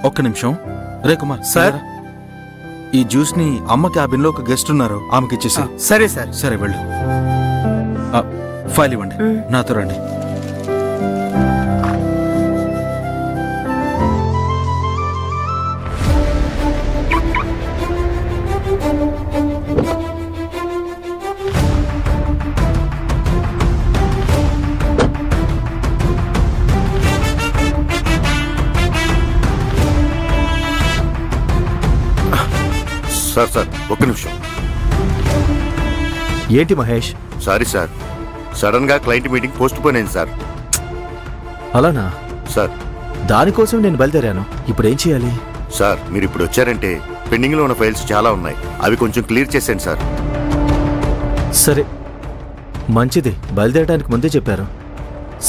ఒక్క నిమిషం. రే కుమార్ సార్, ఈ జ్యూస్ ని అమ్మ క్యాబిన్ లో ఒక గెస్ట్ ఉన్నారు, ఆమెకి ఇచ్చేసి. సరే సార్. సరే వెళ్ళు. ఫైల్ ఇవ్వండి, నాతో రండి. సార్ సార్ ఒక్క నిమిషం. ఏంటి మహేష్? సారీ సార్, సడన్ గా క్లయింట్ మీటింగ్ పోస్ట్ పోన్ అయింది సార్. అలానా సార్? దానికోసం నేను బయలుదేరాను. ఇప్పుడు ఏం చేయాలి? సార్ మీరు ఇప్పుడు వచ్చారంటే పెండింగ్ లో ఉన్న ఫైల్స్ చాలా ఉన్నాయి, అవి కొంచెం క్లియర్ చేసేయండి సార్. సరే మంచిది, బయలుదేరడానికి ముందే చెప్పారు.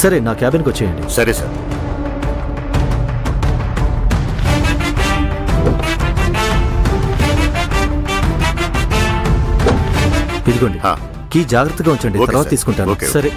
సరే నా క్యాబిన్కి వచ్చేయండి. సరే సార్. ఇదిగోండి, కీ జాగ్రత్తగా ఉంచండి, తర్వాత తీసుకుంటాను. సరే.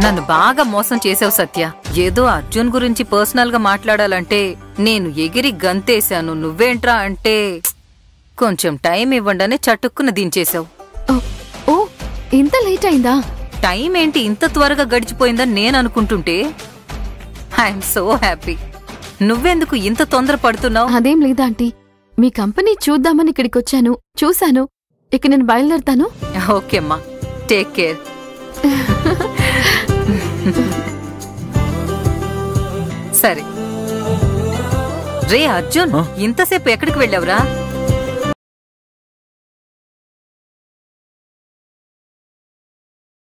నన్ను బాగా మోసం చేసావు సత్య. ఏదో అర్జున్ గురించి పర్సనల్ గా మాట్లాడాలంటే నేను ఎగిరి గంతేశాను. నువ్వేంట్రా అంటే కొంచెం టైం ఇవ్వండనే చటుక్కున దించేశావు. ఓ, ఇంత లేట్ అయిందా? టైం ఏంటి ఇంత త్వరగా గడిచిపోయిందని నేను అనుకుంటుంటే ఐఎమ్ సో హ్యాపీ. నువ్వెందుకు ఇంత తొందర పడుతున్నావు? అదేం లేదా ఆంటీ, మీ కంపెనీ చూద్దామని ఇక్కడికి వచ్చాను, చూశాను. ఇక నేను బయలుదేరతాను. ఓకే అమ్మా, టేక్ కేర్. సరే. రే అర్జున్, ఇంతసేపు ఎక్కడికి వెళ్ళావురా?